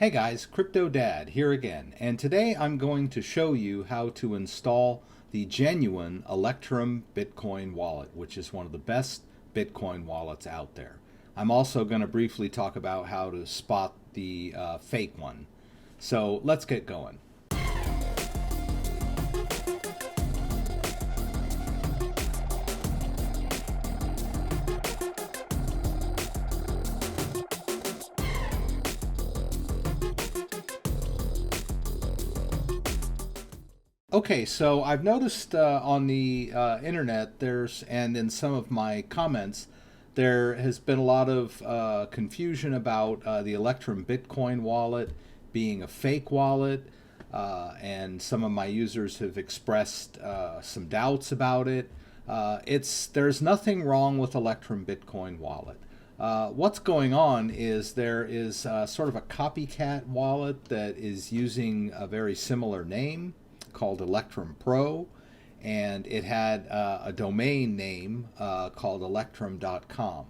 Hey guys, CryptoDad here again, and today I'm going to show you how to install the genuine Electrum Bitcoin wallet, which is one of the best Bitcoin wallets out there. I'm also going to briefly talk about how to spot the fake one. So let's get going. Okay, so I've noticed on the internet and in some of my comments, there has been a lot of confusion about the Electrum Bitcoin wallet being a fake wallet, and some of my users have expressed some doubts about it. There's nothing wrong with Electrum Bitcoin wallet. What's going on is there is sort of a copycat wallet that is using a very similar name called Electrum Pro, and it had a domain name called electrum.com.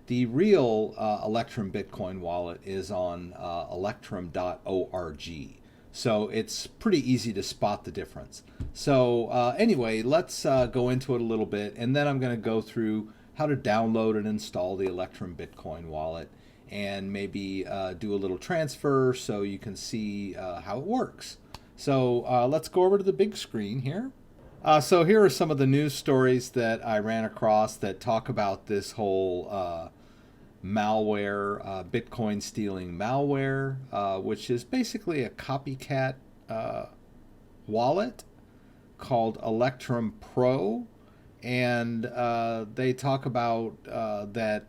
The real Electrum Bitcoin wallet is on electrum.org. So it's pretty easy to spot the difference. So anyway, let's go into it a little bit, and then I'm going to go through how to download and install the Electrum Bitcoin wallet and maybe do a little transfer so you can see how it works. So let's go over to the big screen here. So here are some of the news stories that I ran across that talk about this whole malware, Bitcoin stealing malware, which is basically a copycat wallet called Electrum Pro. And they talk about that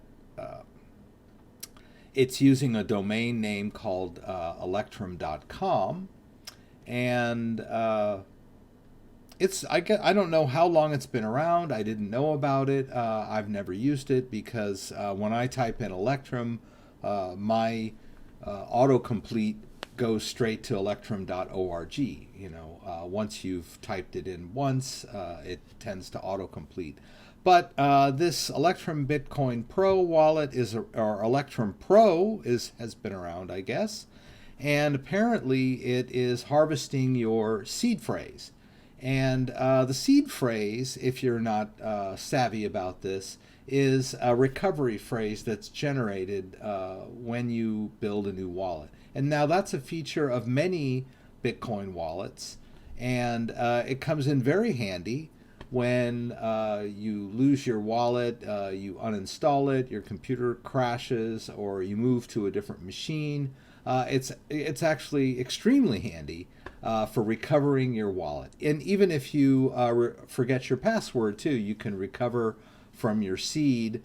it's using a domain name called electrum.com. And I don't know how long it's been around. I didn't know about it. I've never used it because when I type in Electrum, my autocomplete goes straight to electrum.org. Once you've typed it in once, it tends to autocomplete. But this Electrum Bitcoin Pro wallet or Electrum Pro has been around, I guess. And apparently it is harvesting your seed phrase. And the seed phrase, if you're not savvy about this, is a recovery phrase that's generated when you build a new wallet. And now that's a feature of many Bitcoin wallets, and it comes in very handy when you lose your wallet, you uninstall it, your computer crashes, or you move to a different machine. It's actually extremely handy for recovering your wallet. And even if you forget your password too, you can recover from your seed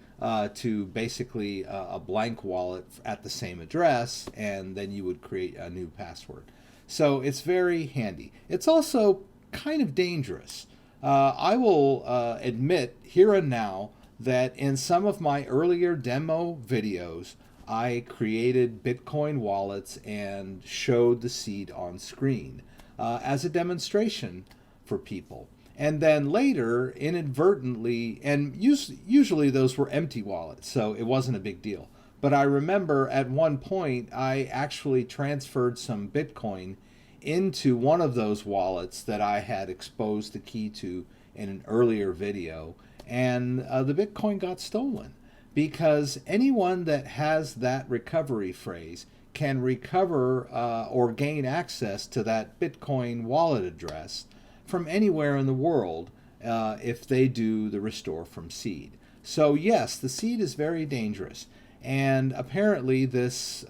to basically a blank wallet at the same address, and then you would create a new password. So it's very handy. It's also kind of dangerous. I will admit here and now that in some of my earlier demo videos, I created Bitcoin wallets and showed the seed on screen as a demonstration for people. And then later, inadvertently, and usually those were empty wallets, so it wasn't a big deal. But I remember at one point, I actually transferred some Bitcoin into one of those wallets that I had exposed the key to in an earlier video, and the Bitcoin got stolen. Because anyone that has that recovery phrase can recover or gain access to that Bitcoin wallet address from anywhere in the world if they do the restore from seed. So yes, the seed is very dangerous. And apparently this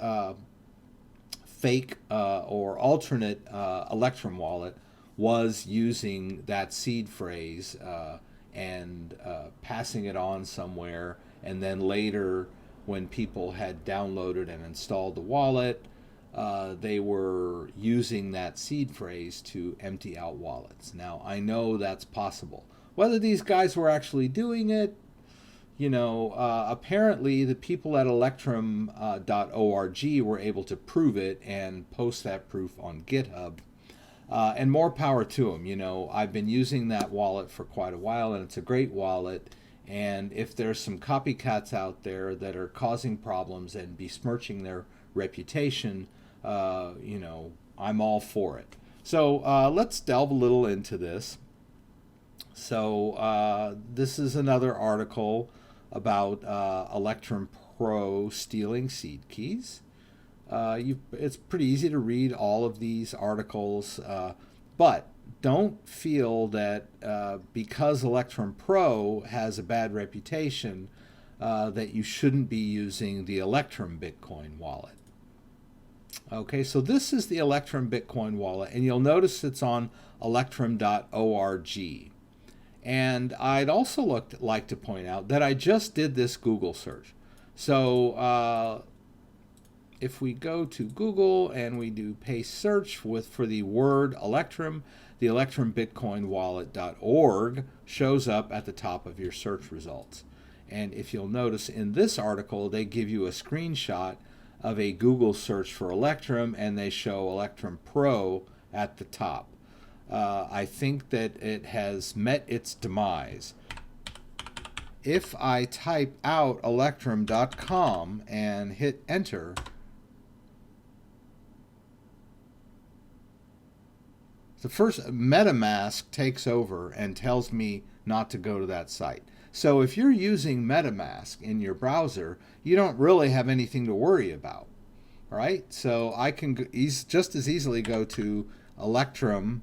fake or alternate Electrum wallet was using that seed phrase and passing it on somewhere. And then later, when people had downloaded and installed the wallet, they were using that seed phrase to empty out wallets. Now, I know that's possible. Whether these guys were actually doing it, apparently the people at electrum.org were able to prove it and post that proof on GitHub. And more power to them. I've been using that wallet for quite a while, and it's a great wallet. And if there's some copycats out there that are causing problems and besmirching their reputation, you know, I'm all for it. So let's delve a little into this. So this is another article about Electrum Pro stealing seed keys. It's pretty easy to read all of these articles, but don't feel that because Electrum Pro has a bad reputation that you shouldn't be using the Electrum Bitcoin wallet. Okay, so this is the Electrum Bitcoin wallet, and you'll notice it's on electrum.org. And I'd also like to point out that I just did this Google search. So if we go to Google and we do paste search for the word Electrum, the electrumbitcoinwallet.org shows up at the top of your search results. And if you'll notice in this article, they give you a screenshot of a Google search for Electrum, and they show Electrum Pro at the top. I think that it has met its demise. If I type out electrum.com and hit enter, the first MetaMask takes over and tells me not to go to that site. So if you're using MetaMask in your browser, you don't really have anything to worry about. All right? So I can just as easily go to electrum.org,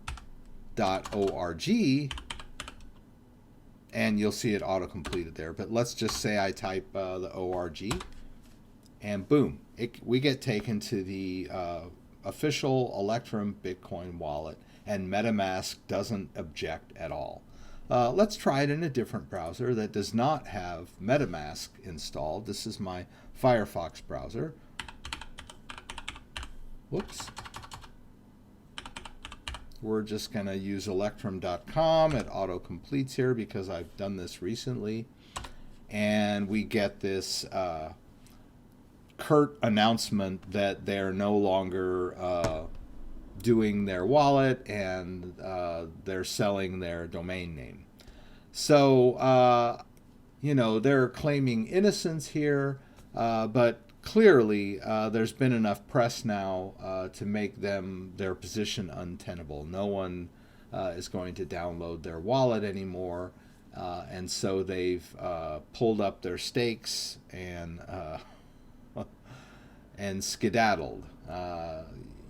and you'll see it auto-completed there. But let's just say I type the org, and boom, we get taken to the official Electrum Bitcoin wallet, and MetaMask doesn't object at all. Let's try it in a different browser that does not have MetaMask installed. This is my Firefox browser. Whoops. We're just going to use electrum.com. It auto-completes here because I've done this recently. And we get this curt announcement that they're no longer doing their wallet, and they're selling their domain name. So, you know, they're claiming innocence here, but clearly there's been enough press now to make their position untenable. No one is going to download their wallet anymore, and so they've pulled up their stakes and skedaddled.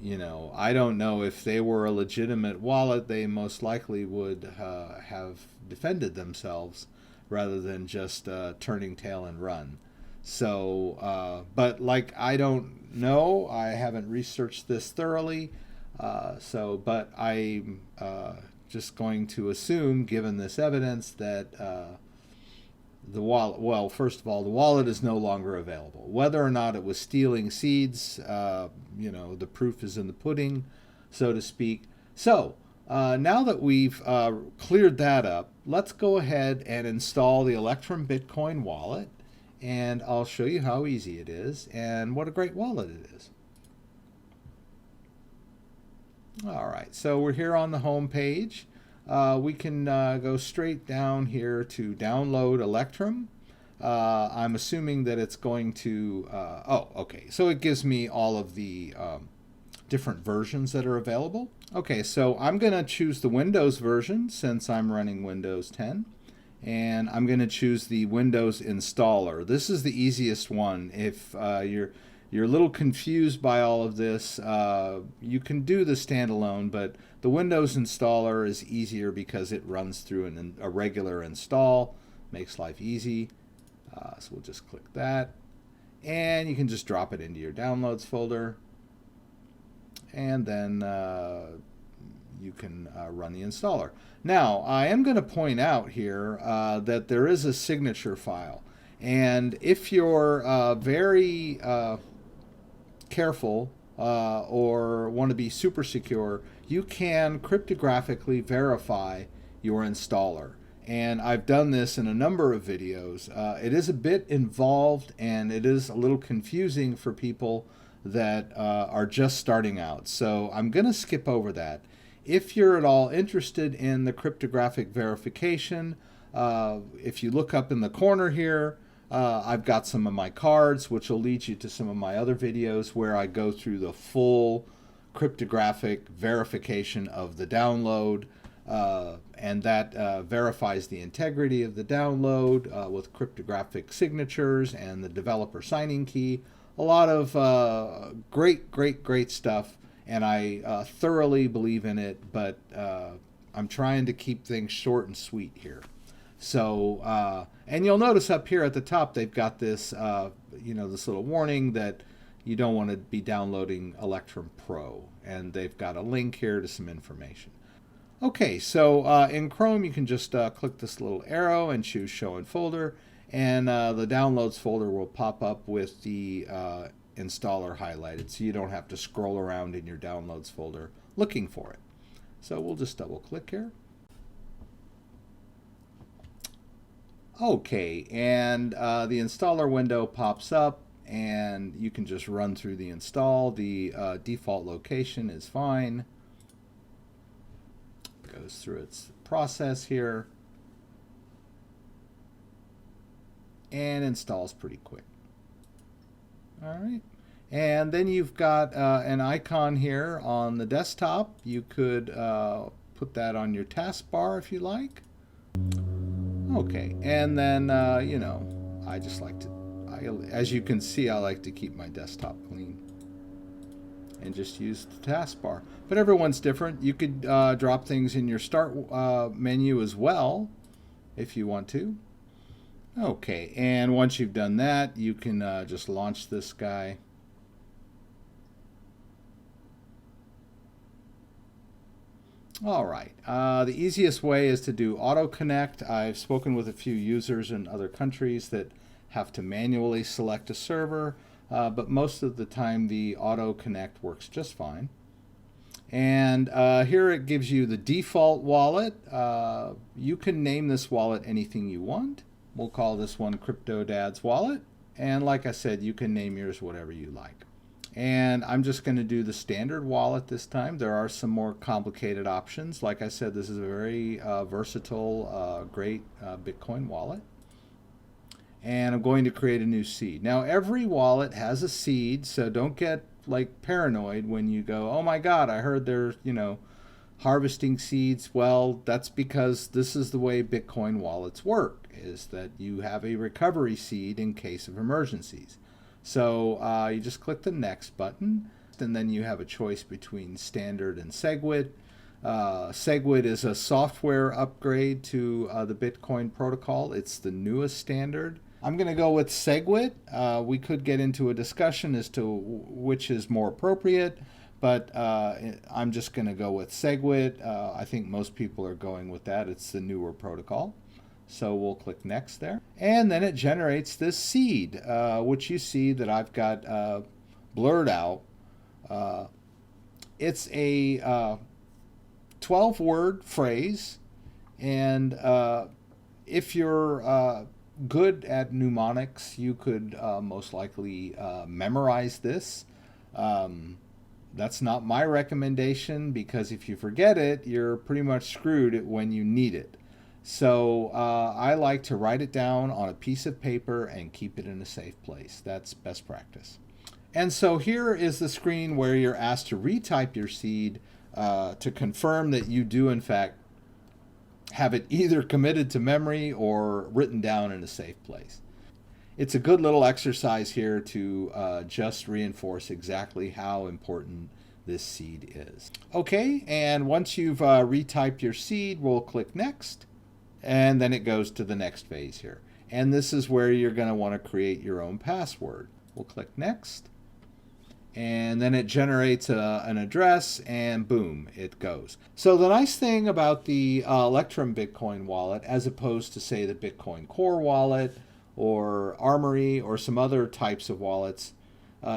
You know, I don't know if they were a legitimate wallet, they most likely would have defended themselves rather than just turning tail and run. So, but like, I don't know, I haven't researched this thoroughly, but I'm just going to assume, given this evidence, that the wallet, well, first of all, the wallet is no longer available. Whether or not it was stealing seeds, you know, the proof is in the pudding, so to speak. So now that we've cleared that up, let's go ahead and install the Electrum Bitcoin wallet, and I'll show you how easy it is and what a great wallet it is. All right, so we're here on the home page. We can go straight down here to download Electrum. I'm assuming that it's going to, oh, okay. So it gives me all of the different versions that are available. Okay, so I'm going to choose the Windows version since I'm running Windows 10. And I'm going to choose the Windows installer. This is the easiest one. If you're a little confused by all of this, you can do the standalone, but the Windows installer is easier because it runs through a regular install, makes life easy. So we'll just click that, and you can just drop it into your downloads folder, and then you can run the installer. Now, I am going to point out here that there is a signature file, and if you're very careful or want to be super secure, you can cryptographically verify your installer. And I've done this in a number of videos. It is a bit involved, and it is a little confusing for people that are just starting out. So I'm going to skip over that. If you're at all interested in the cryptographic verification, if you look up in the corner here, I've got some of my cards, which will lead you to some of my other videos where I go through the full cryptographic verification of the download, and that verifies the integrity of the download with cryptographic signatures and the developer signing key. A lot of great stuff, and I thoroughly believe in it, but I'm trying to keep things short and sweet here. So, and you'll notice up here at the top, they've got this, this little warning that you don't want to be downloading Electrum Pro, and they've got a link here to some information. Okay, so in Chrome, you can just click this little arrow and choose Show in Folder, and the Downloads folder will pop up with the installer highlighted, so you don't have to scroll around in your Downloads folder looking for it. So we'll just double click here. Okay, and the installer window pops up, and you can just run through the install. The default location is fine. Goes through its process here, and installs pretty quick. All right, and then you've got an icon here on the desktop. You could put that on your taskbar if you like. Okay, and then, I just like to, as you can see, I like to keep my desktop clean and just use the taskbar. But everyone's different. You could drop things in your start menu as well, if you want to. Okay, and once you've done that, you can just launch this guy. All right, the easiest way is to do auto connect. I've spoken with a few users in other countries that have to manually select a server, but most of the time the auto connect works just fine. And here it gives you the default wallet. You can name this wallet anything you want. We'll call this one CryptoDad's wallet. And like I said, you can name yours whatever you like. And I'm just going to do the standard wallet this time. There are some more complicated options. Like I said, this is a very versatile, great Bitcoin wallet. And I'm going to create a new seed. Now, every wallet has a seed, so don't get like paranoid when you go, oh my God, I heard they're, harvesting seeds. Well, that's because this is the way Bitcoin wallets work, is that you have a recovery seed in case of emergencies. So you just click the next button, and then you have a choice between standard and SegWit. SegWit is a software upgrade to the Bitcoin protocol. It's the newest standard. I'm going to go with SegWit. We could get into a discussion as to which is more appropriate, but I'm just going to go with SegWit. I think most people are going with that. It's the newer protocol. So we'll click next there. And then it generates this seed, which you see that I've got blurred out. It's a 12-word phrase. And if you're good at mnemonics, you could most likely memorize this. That's not my recommendation, because if you forget it, you're pretty much screwed when you need it. So I like to write it down on a piece of paper and keep it in a safe place. That's best practice. And so here is the screen where you're asked to retype your seed to confirm that you do in fact have it either committed to memory or written down in a safe place. It's a good little exercise here to just reinforce exactly how important this seed is. Okay, and once you've retyped your seed, we'll click next. And then it goes to the next phase here. And this is where you're going to want to create your own password. We'll click next. And then it generates an address, and boom, it goes. So the nice thing about the Electrum Bitcoin wallet, as opposed to, say, the Bitcoin Core wallet or Armory or some other types of wallets,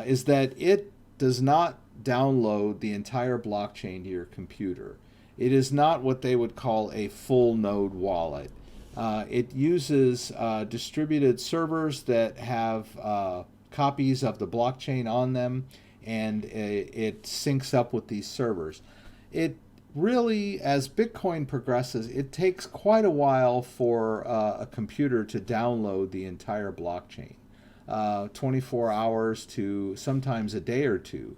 is that it does not download the entire blockchain to your computer. It is not what they would call a full node wallet. It uses distributed servers that have copies of the blockchain on them, and it syncs up with these servers. It really, as Bitcoin progresses, it takes quite a while for a computer to download the entire blockchain. 24 hours to sometimes a day or two.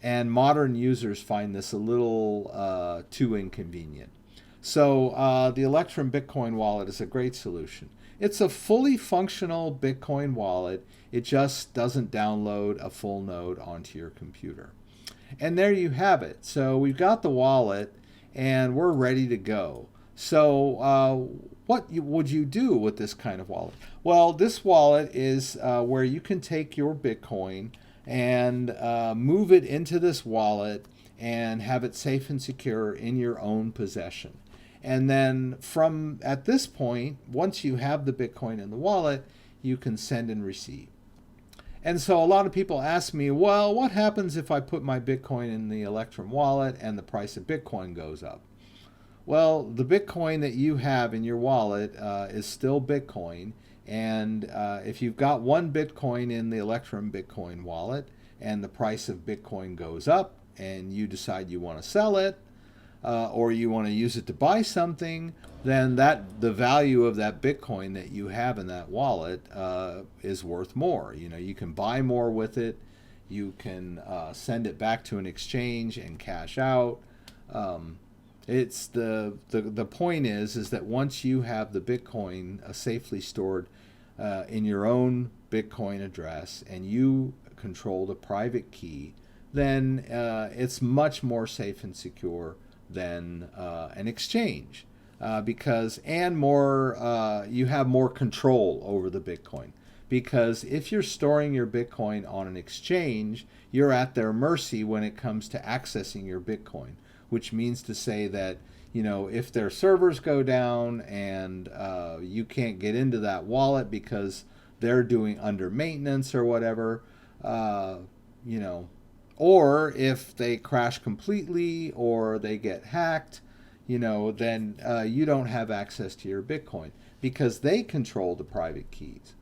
And modern users find this a little too inconvenient. So the Electrum Bitcoin wallet is a great solution. It's a fully functional Bitcoin wallet. It just doesn't download a full node onto your computer. And there you have it. So we've got the wallet and we're ready to go. So what would you do with this kind of wallet? Well, this wallet is where you can take your Bitcoin and move it into this wallet and have it safe and secure in your own possession. And then from at this point, once you have the Bitcoin in the wallet, you can send and receive. And so a lot of people ask me, well, what happens if I put my Bitcoin in the Electrum wallet and the price of Bitcoin goes up? Well, the Bitcoin that you have in your wallet is still Bitcoin. And if you've got one Bitcoin in the Electrum Bitcoin wallet and the price of Bitcoin goes up and you decide you want to sell it or you want to use it to buy something, then the value of that Bitcoin that you have in that wallet is worth more. You know, you can buy more with it. You can send it back to an exchange and cash out. It's the point is that once you have the Bitcoin safely stored in your own Bitcoin address and you control the private key, then it's much more safe and secure than an exchange because you have more control over the Bitcoin. Because if you're storing your Bitcoin on an exchange, you're at their mercy when it comes to accessing your Bitcoin, which means to say that, you know, if their servers go down and you can't get into that wallet because they're doing under maintenance or whatever, you know, or if they crash completely or they get hacked, you know, then you don't have access to your Bitcoin because they control the private keys.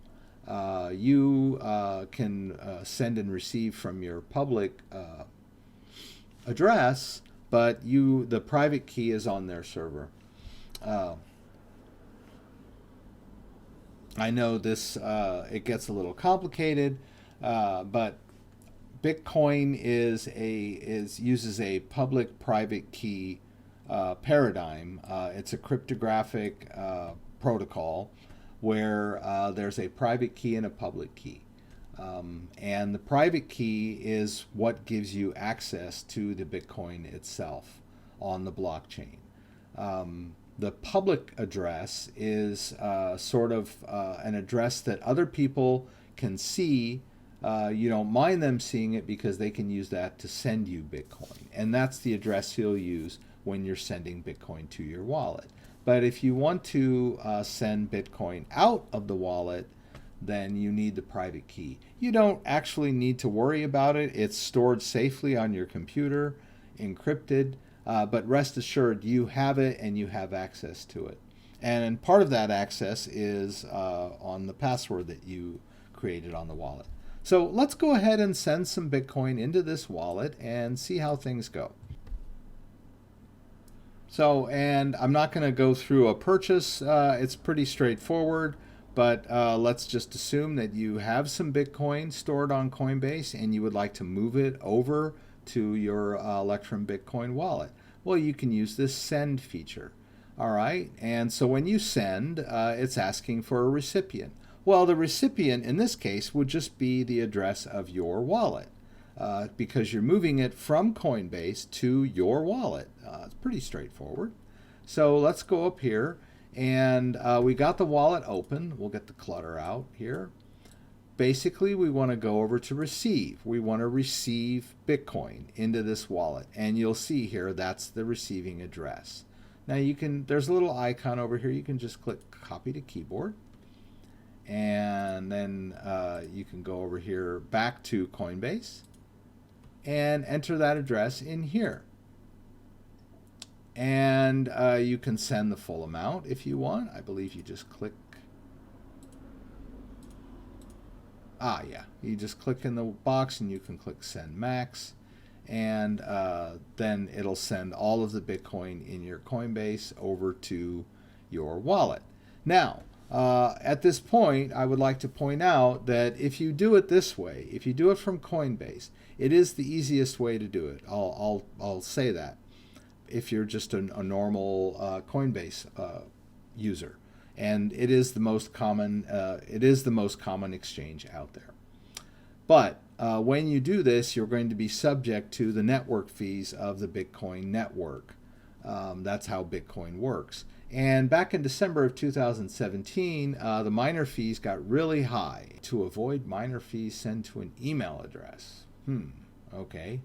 You can send and receive from your public address, but the private key is on their server. I know this it gets a little complicated, but Bitcoin uses a public-private key paradigm. It's a cryptographic protocol where there's a private key and a public key. And the private key is what gives you access to the Bitcoin itself on the blockchain. The public address is sort of an address that other people can see. You don't mind them seeing it because they can use that to send you Bitcoin. And that's the address you'll use when you're sending Bitcoin to your wallet. But if you want to send Bitcoin out of the wallet, then you need the private key. You don't actually need to worry about it. It's stored safely on your computer, encrypted, but rest assured you have it and you have access to it. And part of that access is on the password that you created on the wallet. So let's go ahead and send some Bitcoin into this wallet and see how things go. So, and I'm not going to go through a purchase. It's pretty straightforward. But let's just assume that you have some Bitcoin stored on Coinbase and you would like to move it over to your Electrum Bitcoin wallet. Well, you can use this send feature. All right. And so when you send, it's asking for a recipient. Well, the recipient in this case would just be the address of your wallet because you're moving it from Coinbase to your wallet. It's pretty straightforward. So let's go up here. And we got the wallet open. We'll get the clutter out here. Basically, we want to go over to receive. We want to receive Bitcoin into this wallet. And you'll see here, that's the receiving address. Now there's a little icon over here. You can just click copy to keyboard. And then you can go over here back to Coinbase and enter that address in here. And you can send the full amount if you want. I believe you just click. Yeah. You just click in the box and you can click send max. and then it'll send all of the Bitcoin in your Coinbase over to your wallet. Now, at this point, I would like to point out that if you do it this way, if you do it from Coinbase, it is the easiest way to do it. I'll say that. If you're just a normal Coinbase user, and it is the most common. It is the most common exchange out there. But when you do this, you're going to be subject to the network fees of the Bitcoin network. That's how Bitcoin works. And back in December of 2017, the miner fees got really high. To avoid miner fees, send to an email address. Okay.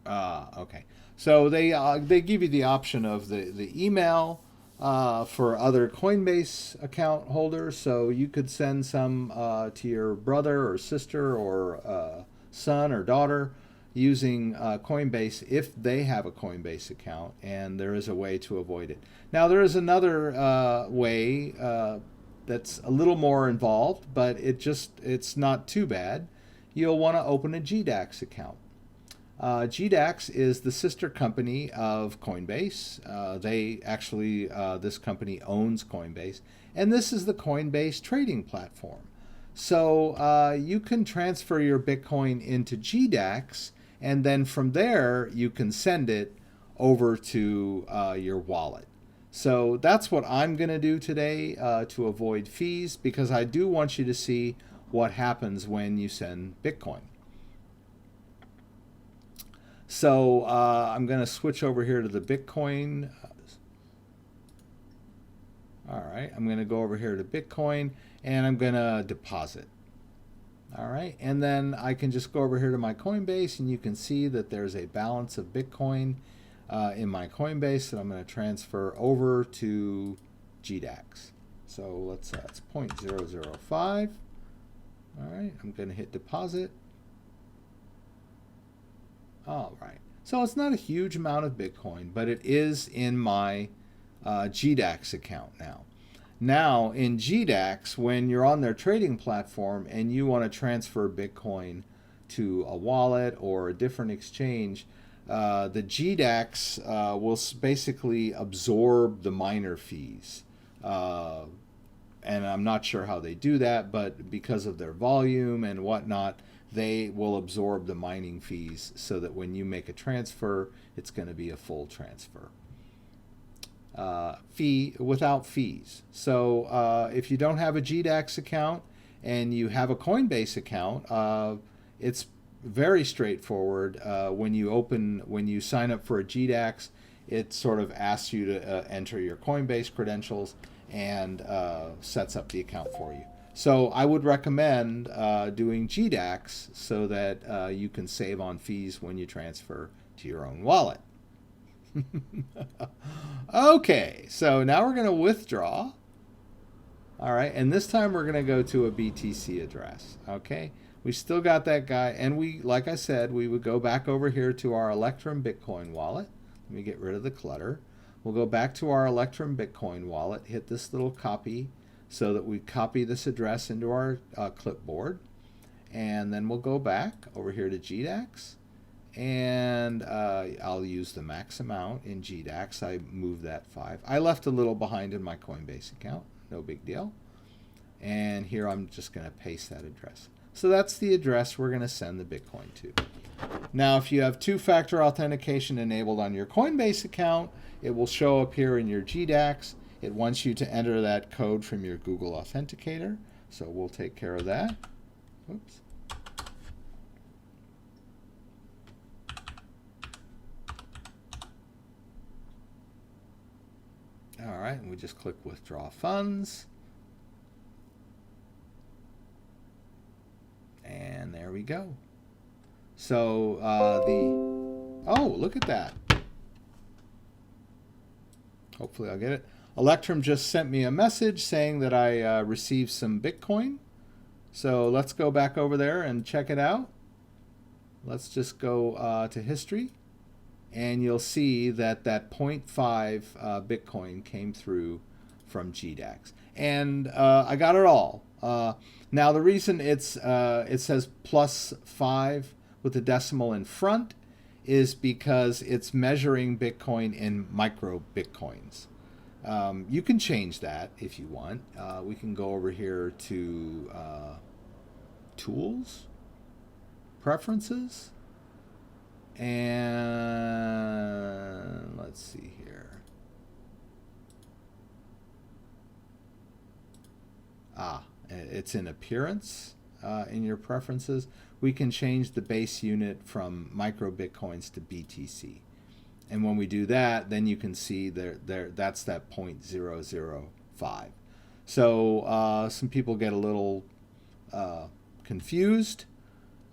Okay. So they give you the option of the email for other Coinbase account holders. So you could send some to your brother or sister or son or daughter using Coinbase if they have a Coinbase account, and there is a way to avoid it. Now there is another way that's a little more involved, but it's not too bad. You'll want to open a GDAX account. GDAX is the sister company of Coinbase. This company owns Coinbase, and this is the Coinbase trading platform. So you can transfer your Bitcoin into GDAX, and then from there you can send it over to your wallet. So that's what I'm going to do today to avoid fees, because I do want you to see what happens when you send Bitcoin. So I'm going to switch over here to the Bitcoin. All right, I'm going to go over here to Bitcoin, and I'm going to deposit. All right, and then I can just go over here to my Coinbase, and you can see that there's a balance of Bitcoin in my Coinbase that I'm going to transfer over to GDAX. So it's 0.005. All right, I'm going to hit deposit. All right, so it's not a huge amount of Bitcoin, but it is in my GDAX account now. Now in GDAX, when you're on their trading platform and you want to transfer Bitcoin to a wallet or a different exchange, the GDAX will basically absorb the miner fees. And I'm not sure how they do that, but because of their volume and whatnot, they will absorb the mining fees so that when you make a transfer, it's going to be a full transfer. Without fees. So if you don't have a GDAX account and you have a Coinbase account, it's very straightforward. When you sign up for a GDAX, it sort of asks you to enter your Coinbase credentials and sets up the account for you. So I would recommend doing GDAX so that you can save on fees when you transfer to your own wallet. Okay, so now we're going to withdraw. All right, and this time we're going to go to a BTC address. Okay, we still got that guy, and like I said, we would go back over here to our Electrum Bitcoin wallet. Let me get rid of the clutter. We'll go back to our Electrum Bitcoin wallet, hit this little copy so that we copy this address into our clipboard, and then we'll go back over here to GDAX. And I'll use the max amount in GDAX. I moved that 5. I left a little behind in my Coinbase account. No big deal. And here I'm just going to paste that address. So that's the address we're going to send the Bitcoin to. Now, if you have two-factor authentication enabled on your Coinbase account, it will show up here in your GDAX. It wants you to enter that code from your Google Authenticator. So we'll take care of that. Oops. All right, and we just click withdraw funds. And there we go. So oh, look at that. Hopefully I'll get it. Electrum just sent me a message saying that I received some Bitcoin. So let's go back over there and check it out. Let's just go to history. And you'll see that 0.5 Bitcoin came through from GDAX. and I got it all. Now the reason it says +5 with a decimal in front is because it's measuring Bitcoin in micro Bitcoins. You can change that if you want. We can go over here to Tools, Preferences, and let's see here. It's in Appearance in your preferences. We can change the base unit from micro Bitcoins to BTC. And when we do that, then you can see that's that 0.005. So some people get a little confused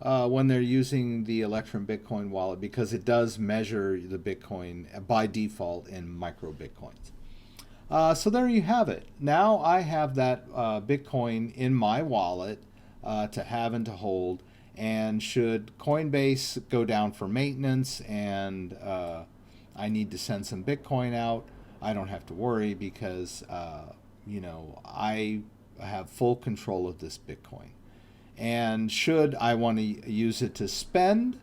when they're using the Electrum Bitcoin wallet, because it does measure the Bitcoin by default in micro Bitcoins. So there you have it. Now I have that Bitcoin in my wallet to have and to hold. And should Coinbase go down for maintenance and I need to send some Bitcoin out, I don't have to worry, because I have full control of this Bitcoin. And should I want to use it to spend,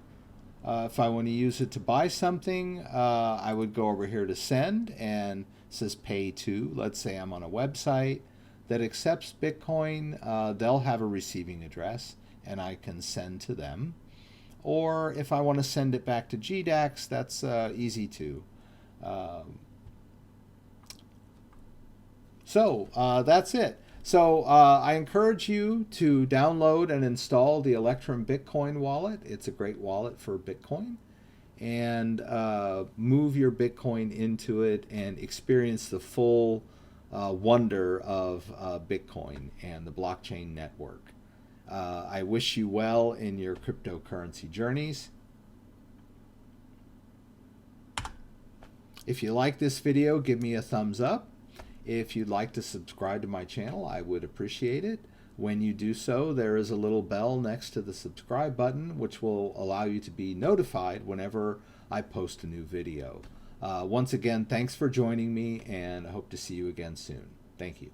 if I want to use it to buy something, I would go over here to send, and it says pay to. Let's say I'm on a website that accepts Bitcoin. They'll have a receiving address, and I can send to them. Or if I want to send it back to GDAX, that's easy too. So that's it. So I encourage you to download and install the Electrum Bitcoin wallet. It's a great wallet for Bitcoin. And move your Bitcoin into it and experience the full wonder of Bitcoin and the blockchain network. I wish you well in your cryptocurrency journeys. If you like this video, give me a thumbs up. If you'd like to subscribe to my channel, I would appreciate it. When you do so, there is a little bell next to the subscribe button, which will allow you to be notified whenever I post a new video. Once again, thanks for joining me, and I hope to see you again soon. Thank you.